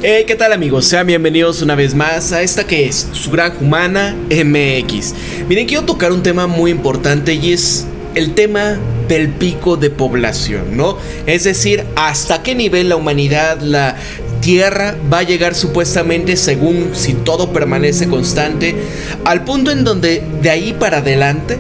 Hey, ¿qué tal amigos? Sean bienvenidos una vez más a esta que es su Granja Humana MX. Miren, quiero tocar un tema muy importante y es el tema del pico de población, ¿no? Es decir, hasta qué nivel la humanidad, la Tierra va a llegar supuestamente, según si todo permanece constante, al punto en donde de ahí para adelante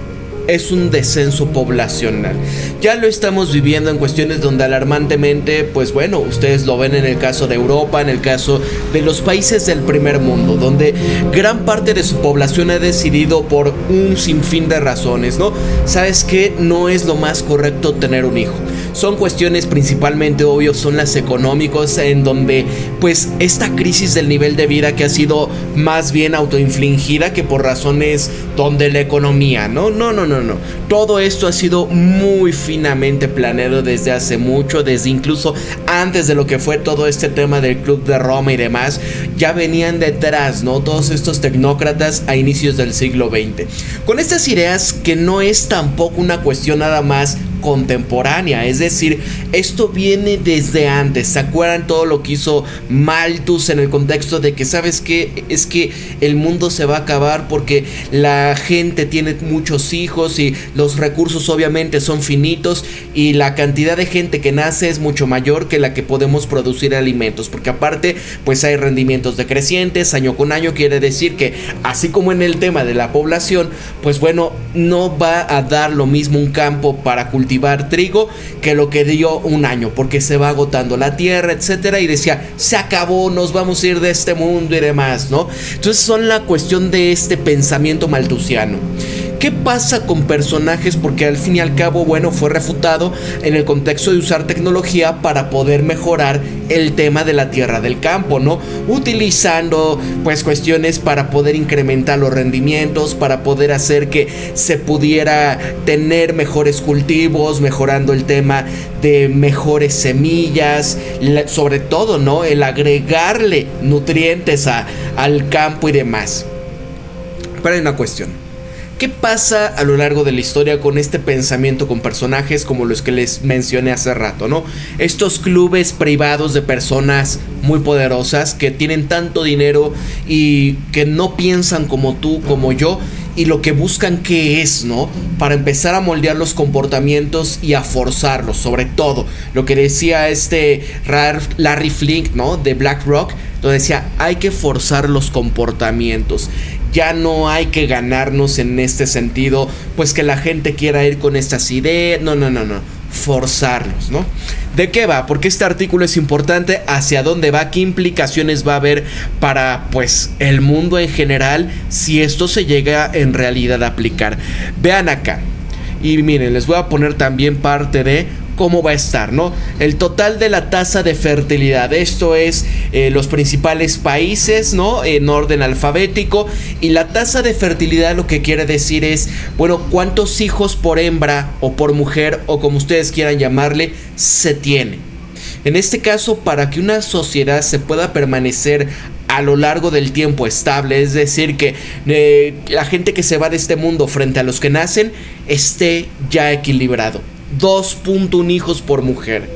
es un descenso poblacional. Ya lo estamos viviendo en cuestiones donde alarmantemente, pues bueno, ustedes lo ven en el caso de Europa, en el caso de los países del primer mundo, donde gran parte de su población ha decidido por un sinfín de razones, ¿no? ¿Sabes qué? No es lo más correcto tener un hijo. Son cuestiones principalmente, obvio, son las económicas, en donde pues esta crisis del nivel de vida que ha sido más bien autoinfligida que por razones donde la economía, no. Todo esto ha sido muy finamente planeado desde hace mucho, desde incluso antes de lo que fue todo este tema del Club de Roma y demás. Ya venían detrás, ¿no? Todos estos tecnócratas a inicios del siglo XX. Con estas ideas que no es tampoco una cuestión nada más contemporánea, es decir, esto viene desde antes. ¿Se acuerdan todo lo que hizo Malthus en el contexto de que, sabes qué? Es que el mundo se va a acabar porque la gente tiene muchos hijos y los recursos obviamente son finitos y la cantidad de gente que nace es mucho mayor que la que podemos producir alimentos, porque aparte pues hay rendimientos decrecientes año con año. Quiere decir que así como en el tema de la población, pues bueno, no va a dar lo mismo un campo para cultivar trigo que lo que dio un año, porque se va agotando la tierra, etcétera, y decía, se acabó, nos vamos a ir de este mundo y demás, ¿no? Entonces son la cuestión de este pensamiento malthusiano. ¿Qué pasa con personajes? Porque al fin y al cabo, bueno, fue refutado en el contexto de usar tecnología para poder mejorar el tema de la tierra del campo, ¿no? Utilizando pues cuestiones para poder incrementar los rendimientos, para poder hacer que se pudiera tener mejores cultivos, mejorando el tema de mejores semillas, sobre todo, ¿no? El agregarle nutrientes al campo y demás. Pero hay una cuestión. ¿Qué pasa a lo largo de la historia con este pensamiento, con personajes como los que les mencioné hace rato, ¿no? Estos clubes privados de personas muy poderosas que tienen tanto dinero y que no piensan como tú, como yo, y lo que buscan que es, ¿no? Para empezar a moldear los comportamientos y a forzarlos, sobre todo lo que decía Larry Flink, ¿no? De BlackRock, donde decía, hay que forzar los comportamientos. Ya no hay que ganarnos en este sentido, pues que la gente quiera ir con estas ideas, no, forzarlos, ¿no? ¿De qué va? Porque este artículo es importante, hacia dónde va, qué implicaciones va a haber para, pues, el mundo en general, si esto se llega en realidad a aplicar. Vean acá, y miren, les voy a poner también parte de cómo va a estar, ¿no? El total de la tasa de fertilidad, esto es los principales países, ¿no? En orden alfabético, y la tasa de fertilidad lo que quiere decir es, bueno, cuántos hijos por hembra o por mujer, o como ustedes quieran llamarle, se tiene. En este caso, para que una sociedad se pueda permanecer a lo largo del tiempo estable, es decir, que la gente que se va de este mundo frente a los que nacen esté ya equilibrado. 2.1 hijos por mujer.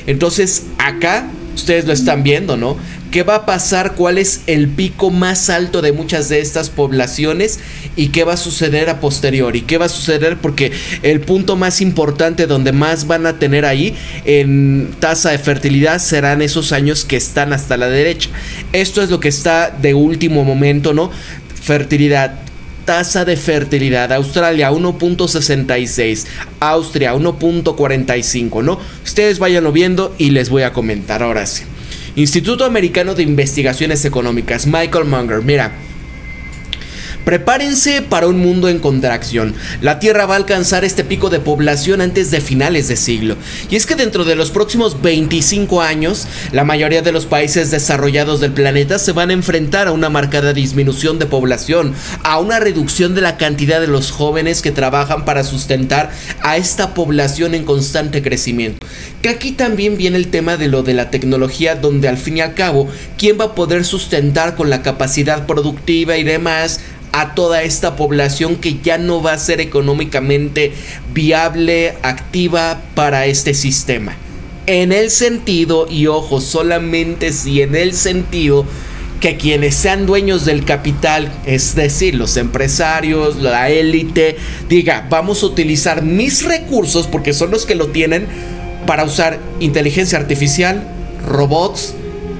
Entonces acá ustedes lo están viendo, ¿no? ¿Qué va a pasar? ¿Cuál es el pico más alto de muchas de estas poblaciones? ¿Y qué va a suceder a posteriori? ¿Qué va a suceder? Porque el punto más importante donde más van a tener ahí en tasa de fertilidad serán esos años que están hasta la derecha. Esto es lo que está de último momento, ¿no? Fertilidad. Tasa de fertilidad, Australia 1.66, Austria 1.45, ¿no? Ustedes váyanlo viendo y les voy a comentar ahora sí. Instituto Americano de Investigaciones Económicas, Michael Munger, mira. Prepárense para un mundo en contracción. La Tierra va a alcanzar este pico de población antes de finales de siglo. Y es que dentro de los próximos 25 años, la mayoría de los países desarrollados del planeta se van a enfrentar a una marcada disminución de población, a una reducción de la cantidad de los jóvenes que trabajan para sustentar a esta población en constante crecimiento. Que aquí también viene el tema de lo de la tecnología, donde al fin y al cabo, ¿quién va a poder sustentar con la capacidad productiva y demás a toda esta población que ya no va a ser económicamente viable, activa para este sistema? en el sentido, y ojo, solamente si en el sentido, que quienes sean dueños del capital, es decir, los empresarios, la élite, diga, vamos a utilizar mis recursos, porque son los que lo tienen, para usar inteligencia artificial, robots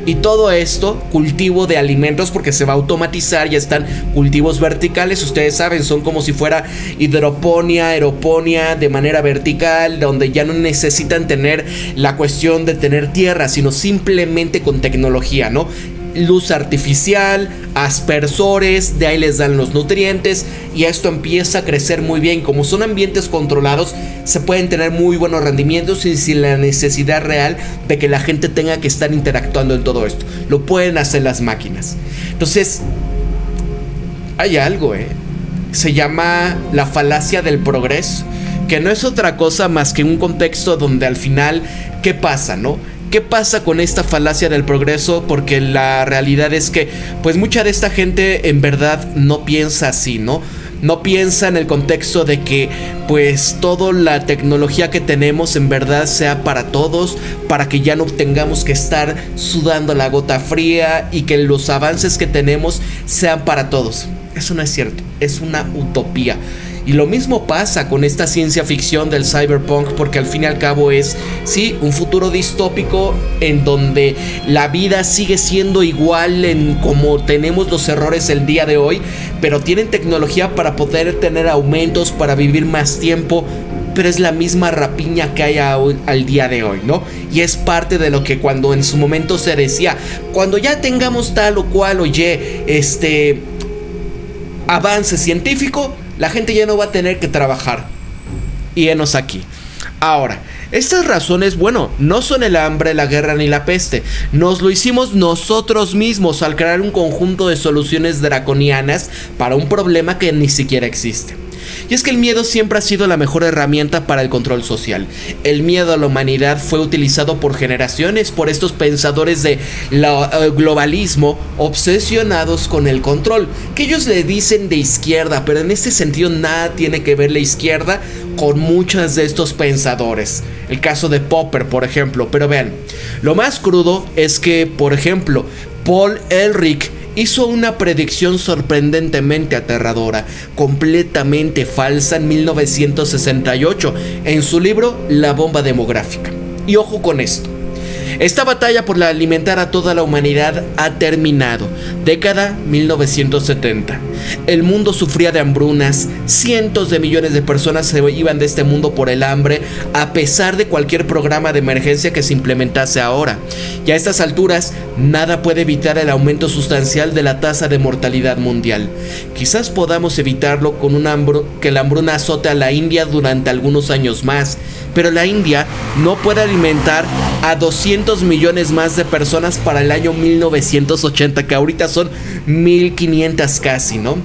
y todo esto, cultivo de alimentos, porque se va a automatizar, ya están cultivos verticales, ustedes saben, son como si fuera hidroponía, aeroponía de manera vertical, donde ya no necesitan tener la cuestión de tener tierra, sino simplemente con tecnología, ¿no? Luz artificial, aspersores, de ahí les dan los nutrientes y esto empieza a crecer muy bien. Como son ambientes controlados, se pueden tener muy buenos rendimientos y sin la necesidad real de que la gente tenga que estar interactuando en todo esto. Lo pueden hacer las máquinas. Entonces, hay algo, se llama la falacia del progreso, que no es otra cosa más que un contexto donde al final, ¿qué pasa, no? ¿Qué pasa con esta falacia del progreso? Porque la realidad es que pues mucha de esta gente en verdad no piensa así, ¿no? No piensa en el contexto de que pues toda la tecnología que tenemos en verdad sea para todos, para que ya no tengamos que estar sudando la gota fría y que los avances que tenemos sean para todos. Eso no es cierto, es una utopía. Y lo mismo pasa con esta ciencia ficción del cyberpunk, porque al fin y al cabo es, sí, un futuro distópico en donde la vida sigue siendo igual en como tenemos los errores el día de hoy, pero tienen tecnología para poder tener aumentos, para vivir más tiempo, pero es la misma rapiña que hay al día de hoy, ¿no? Y es parte de lo que cuando en su momento se decía, cuando ya tengamos tal o cual, oye, avance científico, la gente ya no va a tener que trabajar. Y enos aquí. Ahora, estas razones, bueno, no son el hambre, la guerra ni la peste. Nos lo hicimos nosotros mismos al crear un conjunto de soluciones draconianas para un problema que ni siquiera existe. Y es que el miedo siempre ha sido la mejor herramienta para el control social. El miedo a la humanidad fue utilizado por generaciones por estos pensadores de globalismo obsesionados con el control, que ellos le dicen de izquierda, pero en este sentido nada tiene que ver la izquierda con muchos de estos pensadores. El caso de Popper, por ejemplo. Pero vean, lo más crudo es que, por ejemplo, Paul Ehrlich hizo una predicción sorprendentemente aterradora, completamente falsa en 1968, en su libro La bomba demográfica. Y ojo con esto. Esta batalla por alimentar a toda la humanidad ha terminado. Década 1970. El mundo sufría de hambrunas. Cientos de millones de personas se iban de este mundo por el hambre, a pesar de cualquier programa de emergencia que se implementase ahora. Y a estas alturas, nada puede evitar el aumento sustancial de la tasa de mortalidad mundial. Quizás podamos evitarlo con que la hambruna azote a la India durante algunos años más, pero la India no puede alimentar a 200 millones más de personas para el año 1980, que ahorita son 1500 casi, ¿no?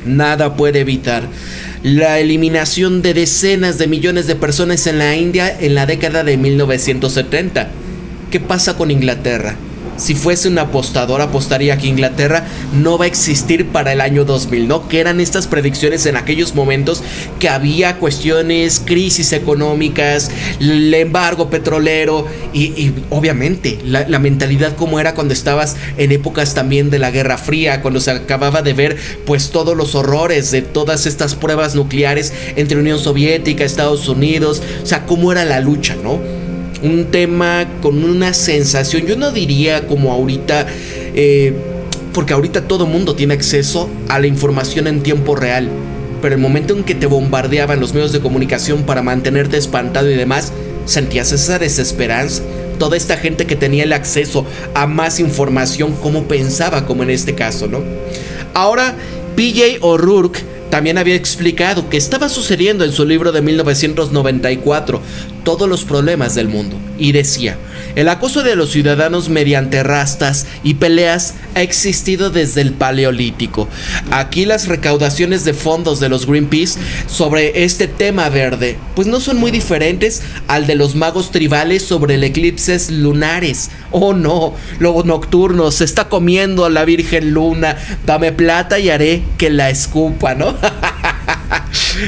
Nada puede evitar la eliminación de decenas de millones de personas en la India en la década de 1970. ¿Qué pasa con Inglaterra? Si fuese un apostador, apostaría que Inglaterra no va a existir para el año 2000, ¿no? Que eran estas predicciones en aquellos momentos que había cuestiones, crisis económicas, el embargo petrolero y obviamente la mentalidad como era cuando estabas en épocas también de la Guerra Fría, cuando se acababa de ver pues todos los horrores de todas estas pruebas nucleares entre Unión Soviética, Estados Unidos, o sea, cómo era la lucha, ¿no? Un tema con una sensación, yo no diría como ahorita, porque ahorita todo mundo tiene acceso a la información en tiempo real, pero el momento en que te bombardeaban los medios de comunicación para mantenerte espantado y demás, sentías esa desesperanza. Toda esta gente que tenía el acceso a más información, ¿cómo pensaba? Como en este caso, ¿no? Ahora, PJ O'Rourke también había explicado que estaba sucediendo en su libro de 1994 todos los problemas del mundo, y decía: el acoso de los ciudadanos mediante rastas y peleas ha existido desde el Paleolítico. Aquí las recaudaciones de fondos de los Greenpeace sobre este tema verde pues no son muy diferentes al de los magos tribales sobre el eclipses lunares. Oh no, lobo nocturno, se está comiendo a la Virgen Luna, dame plata y haré que la escupa, ¿no?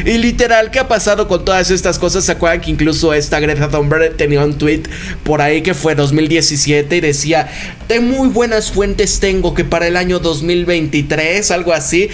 Y literal, ¿qué ha pasado con todas estas cosas? ¿Se acuerdan que incluso esta Greta Thunberg tenía un tweet por ahí que fue 2017 y decía: de muy buenas fuentes tengo que para el año 2023, algo así,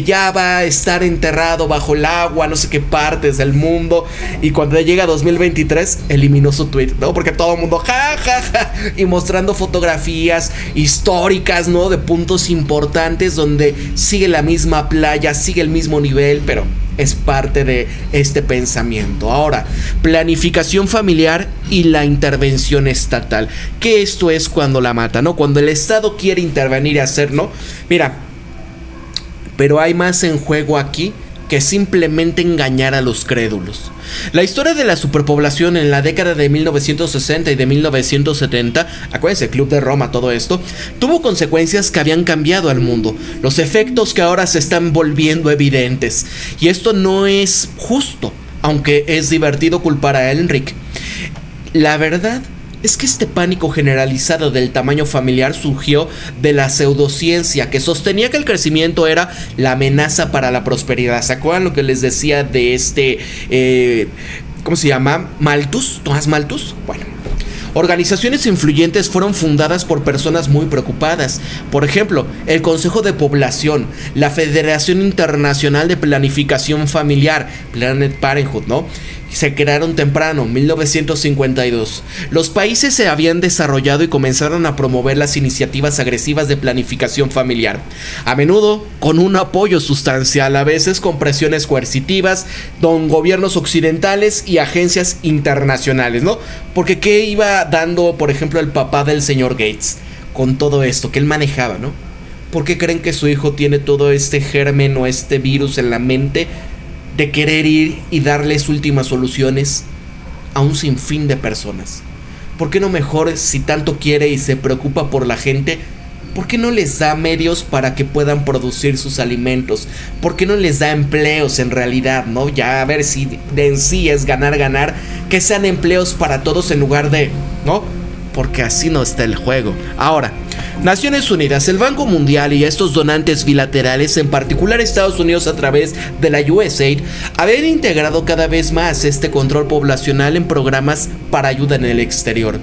ya va a estar enterrado bajo el agua, no sé qué partes del mundo? Y cuando llega 2023 eliminó su tweet, ¿no? Porque todo el mundo ja, ja, ja, y mostrando fotografías históricas, ¿no? De puntos importantes donde sigue la misma playa, sigue el mismo nivel, pero es parte de este pensamiento. Ahora, planificación familiar y la intervención estatal, que esto es cuando la mata, ¿no? Cuando el Estado quiere intervenir y hacer, ¿no? Mira, pero hay más en juego aquí que simplemente engañar a los crédulos. La historia de la superpoblación en la década de 1960 y de 1970, acuérdense, Club de Roma, todo esto, tuvo consecuencias que habían cambiado al mundo, los efectos que ahora se están volviendo evidentes. Y esto no es justo, aunque es divertido culpar a Enric. La verdad es que este pánico generalizado del tamaño familiar surgió de la pseudociencia que sostenía que el crecimiento era la amenaza para la prosperidad. ¿Se acuerdan lo que les decía de ¿cómo se llama? Malthus, Tomás Malthus. Bueno, organizaciones influyentes fueron fundadas por personas muy preocupadas. Por ejemplo, el Consejo de Población, la Federación Internacional de Planificación Familiar, Planned Parenthood, ¿no? Se crearon temprano, 1952. Los países se habían desarrollado y comenzaron a promover las iniciativas agresivas de planificación familiar, a menudo con un apoyo sustancial, a veces con presiones coercitivas, con gobiernos occidentales y agencias internacionales, ¿no? Porque ¿qué iba dando, por ejemplo, el papá del señor Gates con todo esto que él manejaba, ¿no? ¿Por qué creen que su hijo tiene todo este germen o este virus en la mente de querer ir y darles últimas soluciones a un sinfín de personas? ¿Por qué no mejor, si tanto quiere y se preocupa por la gente, por qué no les da medios para que puedan producir sus alimentos? ¿Por qué no les da empleos en realidad, no? Ya a ver si en sí es ganar, ganar, que sean empleos para todos en lugar de, ¿no? Porque así no está el juego. Ahora, Naciones Unidas, el Banco Mundial y estos donantes bilaterales, en particular Estados Unidos a través de la USAID, habían integrado cada vez más este control poblacional en programas para ayuda en el exterior.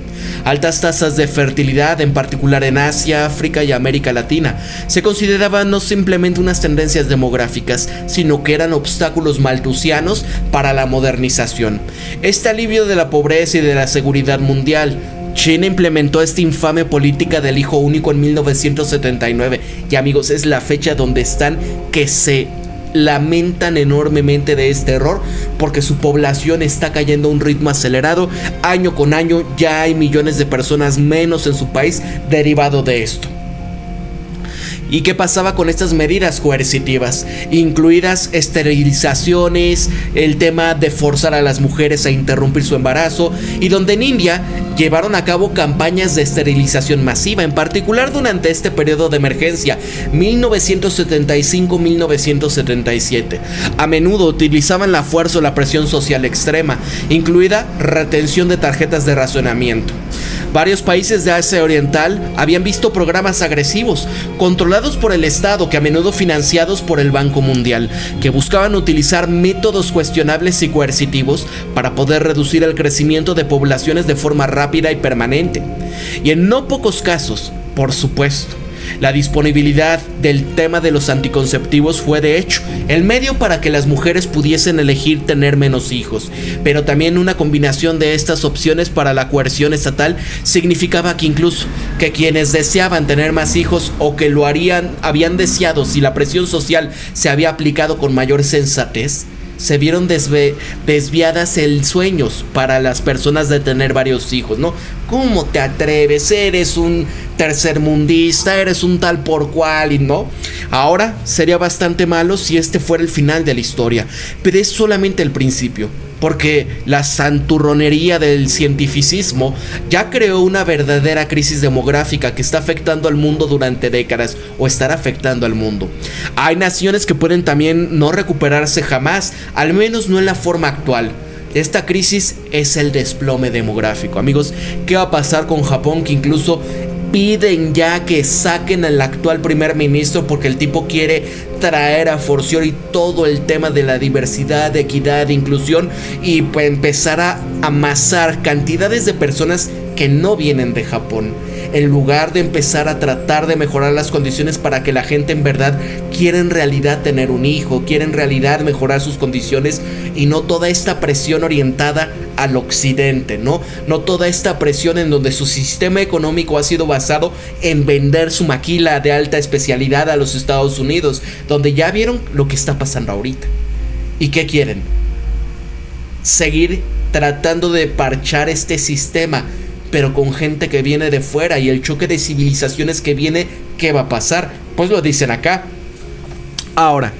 Altas tasas de fertilidad, en particular en Asia, África y América Latina, se consideraban no simplemente unas tendencias demográficas, sino que eran obstáculos malthusianos para la modernización. Este alivio de la pobreza y de la seguridad mundial. China implementó esta infame política del hijo único en 1979. Y amigos, es la fecha donde están que se lamentan enormemente de este error, porque su población está cayendo a un ritmo acelerado. Año con año ya hay millones de personas menos en su país derivado de esto. ¿Y qué pasaba con estas medidas coercitivas? Incluidas esterilizaciones, el tema de forzar a las mujeres a interrumpir su embarazo, y donde en India llevaron a cabo campañas de esterilización masiva, en particular durante este periodo de emergencia, 1975-1977. A menudo utilizaban la fuerza o la presión social extrema, incluida retención de tarjetas de racionamiento. Varios países de Asia Oriental habían visto programas agresivos, controlados por el Estado, que a menudo financiados por el Banco Mundial, que buscaban utilizar métodos cuestionables y coercitivos para poder reducir el crecimiento de poblaciones de forma rápida y permanente. Y en no pocos casos, por supuesto, la disponibilidad del tema de los anticonceptivos fue de hecho el medio para que las mujeres pudiesen elegir tener menos hijos, pero también una combinación de estas opciones para la coerción estatal significaba que incluso que quienes deseaban tener más hijos o que lo habían deseado si la presión social se había aplicado con mayor sensatez, se vieron desviadas en sueños para las personas de tener varios hijos, ¿no? ¿Cómo te atreves? Eres un tercermundista, eres un tal por cual, y no. Ahora sería bastante malo si este fuera el final de la historia, pero es solamente el principio, porque la santurronería del cientificismo ya creó una verdadera crisis demográfica que está afectando al mundo durante décadas, o estará afectando al mundo. Hay naciones que pueden también no recuperarse jamás, al menos no en la forma actual. Esta crisis es el desplome demográfico. Amigos, ¿qué va a pasar con Japón, que incluso piden ya que saquen al actual primer ministro porque el tipo quiere traer a forciore y todo el tema de la diversidad, de equidad, de inclusión y pues empezar a amasar cantidades de personas que no vienen de Japón, en lugar de empezar a tratar de mejorar las condiciones para que la gente en verdad quiera en realidad tener un hijo, quiera en realidad mejorar sus condiciones y no toda esta presión orientada al occidente, no toda esta presión en donde su sistema económico ha sido basado en vender su maquila de alta especialidad a los Estados Unidos, donde ya vieron lo que está pasando ahorita. ¿Y qué quieren? Seguir tratando de parchar este sistema, pero con gente que viene de fuera y el choque de civilizaciones que viene, ¿qué va a pasar? Pues lo dicen acá. Ahora,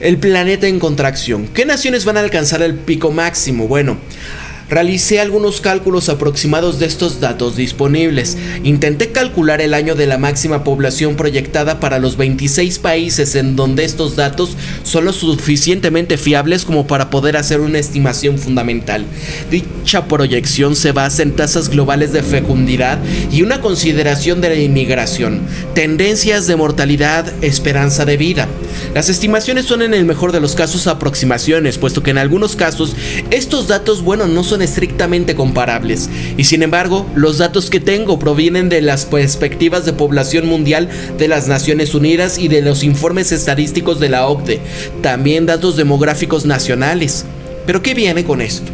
el planeta en contracción. ¿Qué naciones van a alcanzar el pico máximo? Bueno, realicé algunos cálculos aproximados de estos datos disponibles. Intenté calcular el año de la máxima población proyectada para los 26 países en donde estos datos son lo suficientemente fiables como para poder hacer una estimación fundamental. Dicha proyección se basa en tasas globales de fecundidad y una consideración de la inmigración, tendencias de mortalidad, esperanza de vida. Las estimaciones son en el mejor de los casos aproximaciones, puesto que en algunos casos estos datos, no son estrictamente comparables, y sin embargo los datos que tengo provienen de las perspectivas de población mundial de las Naciones Unidas y de los informes estadísticos de la OCDE, también datos demográficos nacionales. ¿Pero qué viene con esto?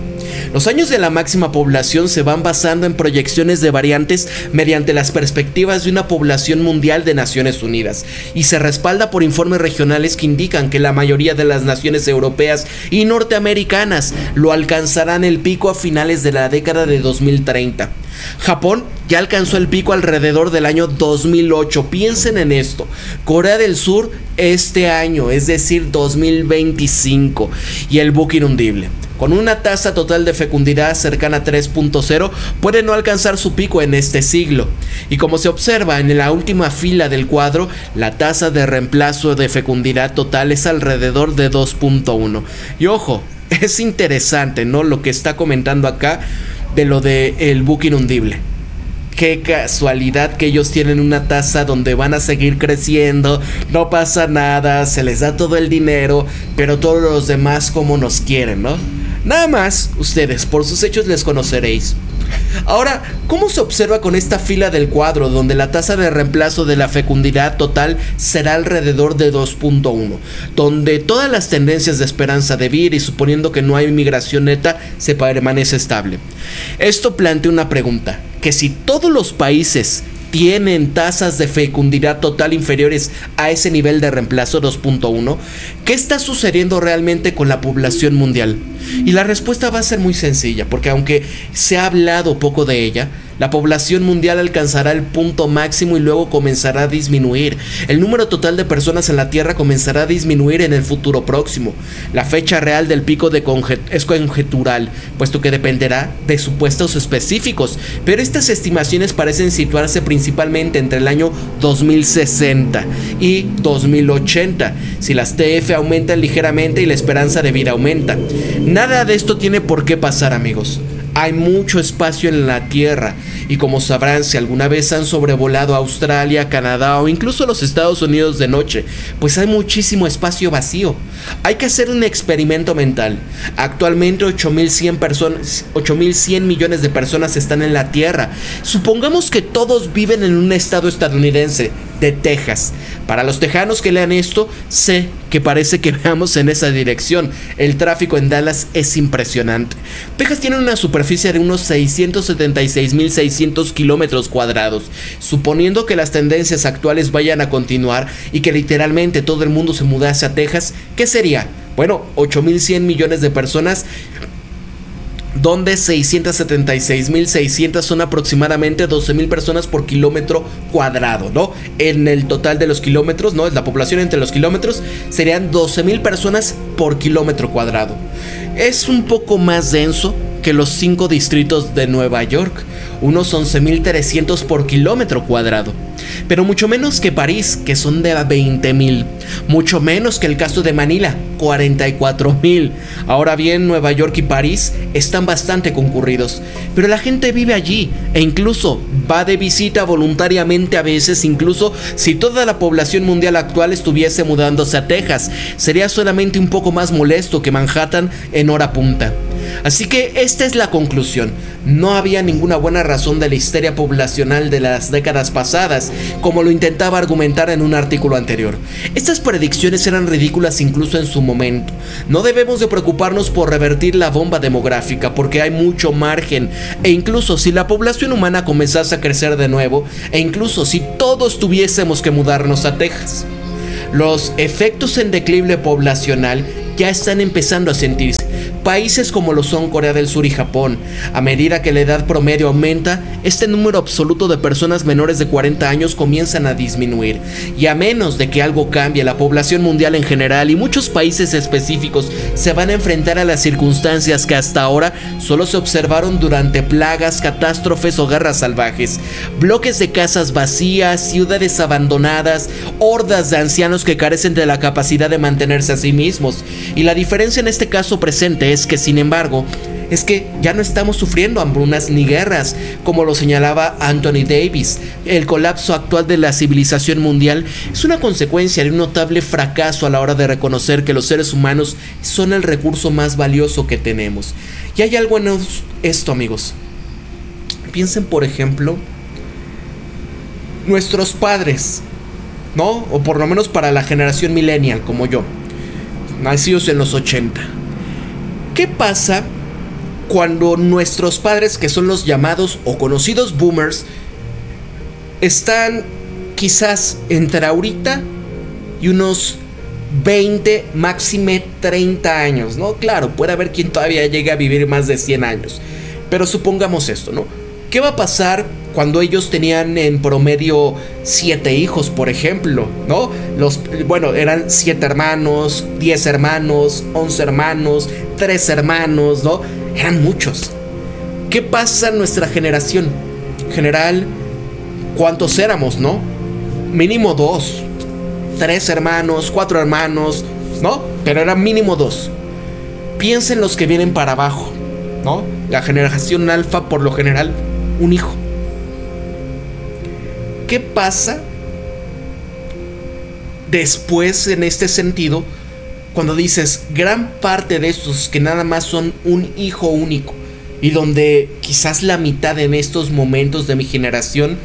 Los años de la máxima población se van basando en proyecciones de variantes mediante las perspectivas de una población mundial de Naciones Unidas y se respalda por informes regionales que indican que la mayoría de las naciones europeas y norteamericanas lo alcanzarán el pico a finales de la década de 2030. Japón ya alcanzó el pico alrededor del año 2008, piensen en esto. Corea del Sur este año, es decir 2025, y el buque inundible, con una tasa total de fecundidad cercana a 3.0, puede no alcanzar su pico en este siglo. Y como se observa en la última fila del cuadro, la tasa de reemplazo de fecundidad total es alrededor de 2.1. Y ojo, es interesante, lo que está comentando acá de lo del buque inundible. Qué casualidad que ellos tienen una tasa donde van a seguir creciendo, no pasa nada, se les da todo el dinero, pero todos los demás como nos quieren, Nada más, ustedes por sus hechos les conoceréis. Ahora, ¿cómo se observa con esta fila del cuadro donde la tasa de reemplazo de la fecundidad total será alrededor de 2.1, donde todas las tendencias de esperanza de vida y suponiendo que no hay migración neta se permanece estable? Esto plantea una pregunta, que si todos los países tienen tasas de fecundidad total inferiores a ese nivel de reemplazo 2.1, ¿qué está sucediendo realmente con la población mundial? Y la respuesta va a ser muy sencilla, porque aunque se ha hablado poco de ella, la población mundial alcanzará el punto máximo y luego comenzará a disminuir. El número total de personas en la Tierra comenzará a disminuir en el futuro próximo. La fecha real del pico es conjetural, puesto que dependerá de supuestos específicos, pero estas estimaciones parecen situarse principalmente entre el año 2060 y 2080, si las TF aumentan ligeramente y la esperanza de vida aumenta. Nada de esto tiene por qué pasar, amigos. Hay mucho espacio en la Tierra y como sabrán, si alguna vez han sobrevolado Australia, Canadá o incluso los Estados Unidos de noche, pues hay muchísimo espacio vacío. Hay que hacer un experimento mental. Actualmente 8.100 millones de personas están en la Tierra. Supongamos que todos viven en un estado estadounidense de Texas. Para los tejanos que lean esto, sé que parece que veamos en esa dirección. El tráfico en Dallas es impresionante. Texas tiene una superficie de unos 676.600 kilómetros cuadrados. Suponiendo que las tendencias actuales vayan a continuar y que literalmente todo el mundo se mudase a Texas, ¿qué sería? Bueno, 8.100 millones de personas, donde 676.600 son aproximadamente 12.000 personas por kilómetro cuadrado, En el total de los kilómetros, la población entre los kilómetros serían 12.000 personas por kilómetro cuadrado. Es un poco más denso, que los 5 distritos de Nueva York, unos 11.300 por kilómetro cuadrado, pero mucho menos que París, que son de 20.000, mucho menos que el caso de Manila, 44.000. Ahora bien, Nueva York y París están bastante concurridos, pero la gente vive allí e incluso va de visita voluntariamente a veces. Incluso si toda la población mundial actual estuviese mudándose a Texas, sería solamente un poco más molesto que Manhattan en hora punta. Así que esta es la conclusión. No había ninguna buena razón de la histeria poblacional de las décadas pasadas, como lo intentaba argumentar en un artículo anterior. Estas predicciones eran ridículas incluso en su momento. No debemos de preocuparnos por revertir la bomba demográfica, porque hay mucho margen, e incluso si la población humana comenzase a crecer de nuevo, e incluso si todos tuviésemos que mudarnos a Texas, los efectos en declive poblacional ya están empezando a sentirse. Países como lo son Corea del Sur y Japón, a medida que la edad promedio aumenta, este número absoluto de personas menores de 40 años comienzan a disminuir, y a menos de que algo cambie, la población mundial en general y muchos países específicos se van a enfrentar a las circunstancias que hasta ahora solo se observaron durante plagas, catástrofes o guerras salvajes. Bloques de casas vacías, ciudades abandonadas, hordas de ancianos que carecen de la capacidad de mantenerse a sí mismos. Y la diferencia en este caso presente es que, sin embargo, es que ya no estamos sufriendo hambrunas ni guerras, como lo señalaba Anthony Davis. El colapso actual de la civilización mundial es una consecuencia de un notable fracaso a la hora de reconocer que los seres humanos son el recurso más valioso que tenemos. Y hay algo en esto, amigos. Piensen, por ejemplo, nuestros padres, ¿no? O por lo menos para la generación millennial, como yo, nacidos en los 80. ¿Qué pasa cuando nuestros padres, que son los llamados o conocidos boomers, están quizás entre ahorita y unos 20, máxime 30 años, ¿no? Claro, puede haber quien todavía llegue a vivir más de 100 años, pero supongamos esto, ¿no? ¿Qué va a pasar cuando ellos tenían en promedio 7 hijos, por ejemplo, ¿no? Eran 7 hermanos, 10 hermanos, 11 hermanos, 3 hermanos, ¿no? Eran muchos. ¿Qué pasa en nuestra generación? En general, ¿cuántos éramos, no? Mínimo 2, 3 hermanos, 4 hermanos, ¿no? Pero eran mínimo 2. Piensen los que vienen para abajo, ¿no? La generación alfa, por lo general, un hijo. ¿Qué pasa después en este sentido cuando dices gran parte de estos que nada más son un hijo único, y donde quizás la mitad en estos momentos de mi generación,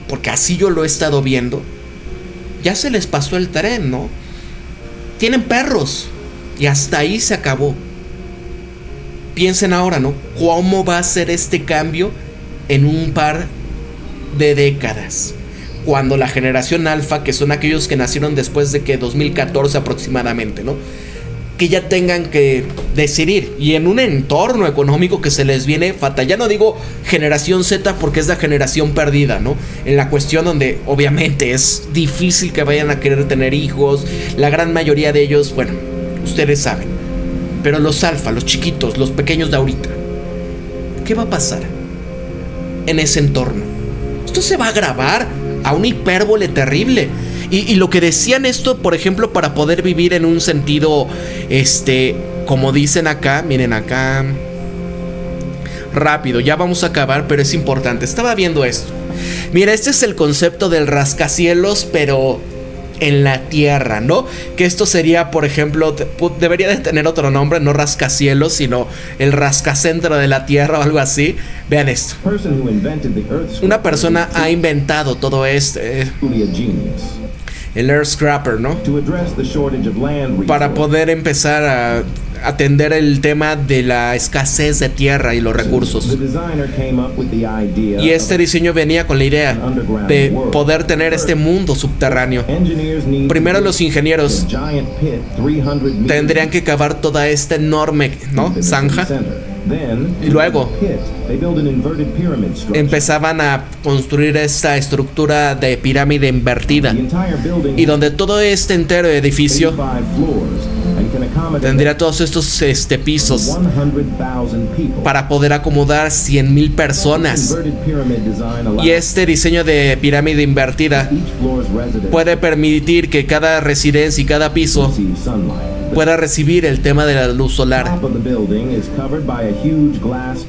porque así yo lo he estado viendo, ya se les pasó el tren, ¿no? Tienen perros y hasta ahí se acabó. Piensen ahora, ¿no? ¿Cómo va a ser este cambio en un par de décadas? Cuando la generación alfa, que son aquellos que nacieron después de que 2014 aproximadamente, ¿no? Que ya tengan que decidir, y en un entorno económico que se les viene fatal. Ya no digo generación Z porque es la generación perdida, ¿no? En la cuestión donde obviamente es difícil que vayan a querer tener hijos. La gran mayoría de ellos, bueno, ustedes saben. Pero los alfa, los chiquitos, los pequeños de ahorita, ¿qué va a pasar en ese entorno? Esto se va a agravar a una hipérbole terrible. Y lo que decían esto, por ejemplo, para poder vivir en un sentido, como dicen acá, miren acá, rápido, ya vamos a acabar, pero es importante. Estaba viendo esto. Mira, este es el concepto del rascacielos, pero en la tierra, ¿no? Que esto sería, por ejemplo, debería de tener otro nombre, no rascacielos, sino el rascacentro de la tierra o algo así. Vean esto. Una persona ha inventado todo esto, el Earth Scrapper, ¿no? Para poder empezar a atender el tema de la escasez de tierra y los recursos. Y este diseño venía con la idea de poder tener este mundo subterráneo. Primero los ingenieros tendrían que cavar toda esta enorme, ¿no?, zanja. Y luego empezaban a construir esta estructura de pirámide invertida, y donde todo este entero edificio Tendría todos estos pisos para poder acomodar 100,000 personas. Y este diseño de pirámide invertida puede permitir que cada residencia y cada piso pueda recibir el tema de la luz solar,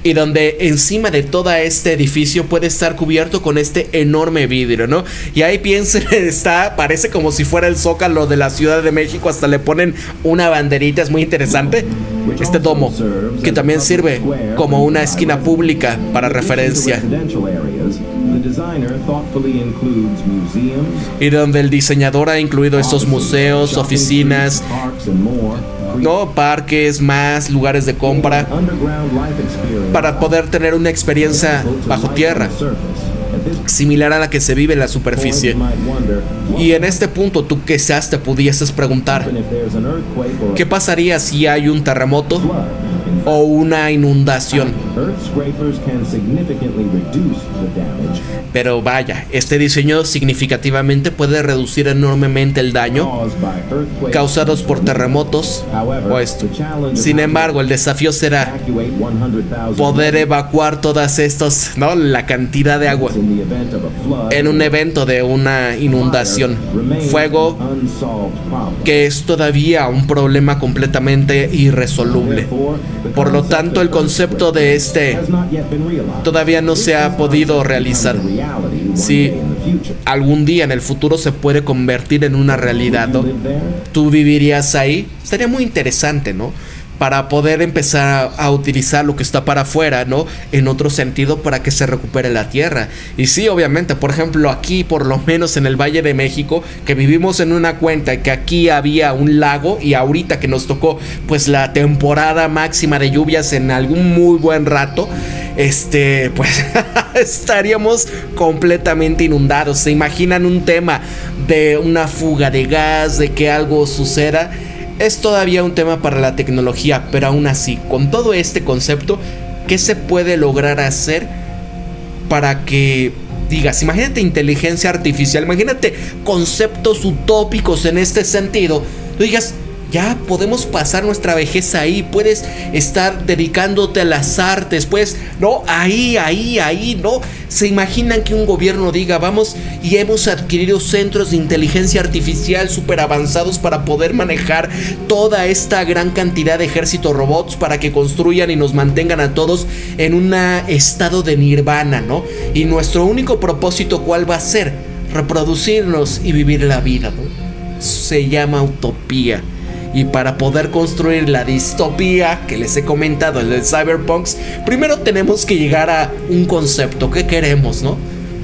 y donde encima de todo este edificio puede estar cubierto con este enorme vidrio, ¿no? Y ahí piensen, parece como si fuera el Zócalo de la Ciudad de México, hasta le ponen una banderita, es muy interesante. Este domo, que también sirve como una esquina pública para referencia, y donde el diseñador ha incluido estos museos, oficinas, no, parques, más lugares de compra, para poder tener una experiencia bajo tierra similar a la que se vive en la superficie. Y en este punto, tú quizás te pudieses preguntar, ¿qué pasaría si hay un terremoto o una inundación? Pero vaya, este diseño significativamente puede reducir enormemente el daño causados por terremotos o esto. Sin embargo, el desafío será poder evacuar todas estas, ¿no?, la cantidad de agua en un evento de una inundación. Fuego, que es todavía un problema completamente irresoluble. Por lo tanto, el concepto de todavía no se ha podido realizar. Si algún día en el futuro se puede convertir en una realidad, ¿no? ¿Tú vivirías ahí? Estaría muy interesante, ¿no? Para poder empezar a utilizar lo que está para afuera, ¿no?, en otro sentido, para que se recupere la tierra. Y sí, obviamente, por ejemplo, aquí, por lo menos en el Valle de México, que vivimos en una cuenca, que aquí había un lago, y ahorita que nos tocó pues la temporada máxima de lluvias en algún muy buen rato, pues estaríamos completamente inundados. ¿Se imaginan un tema de una fuga de gas, de que algo suceda? Es todavía un tema para la tecnología, pero aún así, con todo este concepto, ¿qué se puede lograr hacer para que digas, imagínate inteligencia artificial, imagínate conceptos utópicos en este sentido, tú digas, ya podemos pasar nuestra vejez ahí, puedes estar dedicándote a las artes, pues, no, ahí, no. Se imaginan que un gobierno diga, vamos y hemos adquirido centros de inteligencia artificial súper avanzados para poder manejar toda esta gran cantidad de ejércitos robots para que construyan y nos mantengan a todos en un estado de nirvana, ¿no? Y nuestro único propósito, ¿cuál va a ser? Reproducirnos y vivir la vida, ¿no? Se llama utopía. Y para poder construir la distopía que les he comentado, el del Cyberpunk, primero tenemos que llegar a un concepto. ¿Qué queremos, no?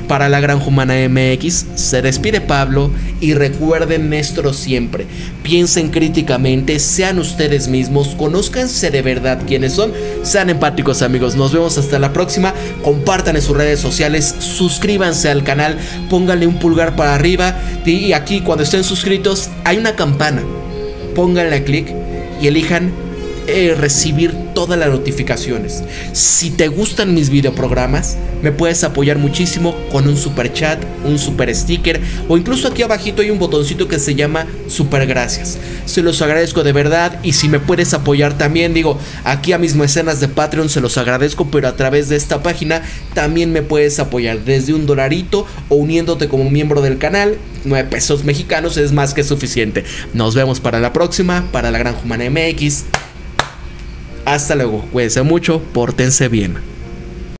Para la Gran Humana MX, se despide Pablo, y recuerden esto siempre: piensen críticamente, sean ustedes mismos, conózcanse de verdad quiénes son, sean empáticos, amigos. Nos vemos hasta la próxima. Compartan en sus redes sociales, suscríbanse al canal, pónganle un pulgar para arriba, y aquí cuando estén suscritos hay una campana. Pónganle clic y elijan recibir todas las notificaciones. Si te gustan mis videoprogramas, me puedes apoyar muchísimo con un super chat, un super sticker, o incluso aquí abajito hay un botoncito que se llama super gracias. Se los agradezco de verdad. Y si me puedes apoyar también, digo, aquí a mis mecenas de Patreon se los agradezco, pero a través de esta página también me puedes apoyar desde $1 o uniéndote como miembro del canal. 9 pesos mexicanos es más que suficiente. Nos vemos para la próxima, para la Gran Humana MX. Hasta luego, cuídense mucho, pórtense bien.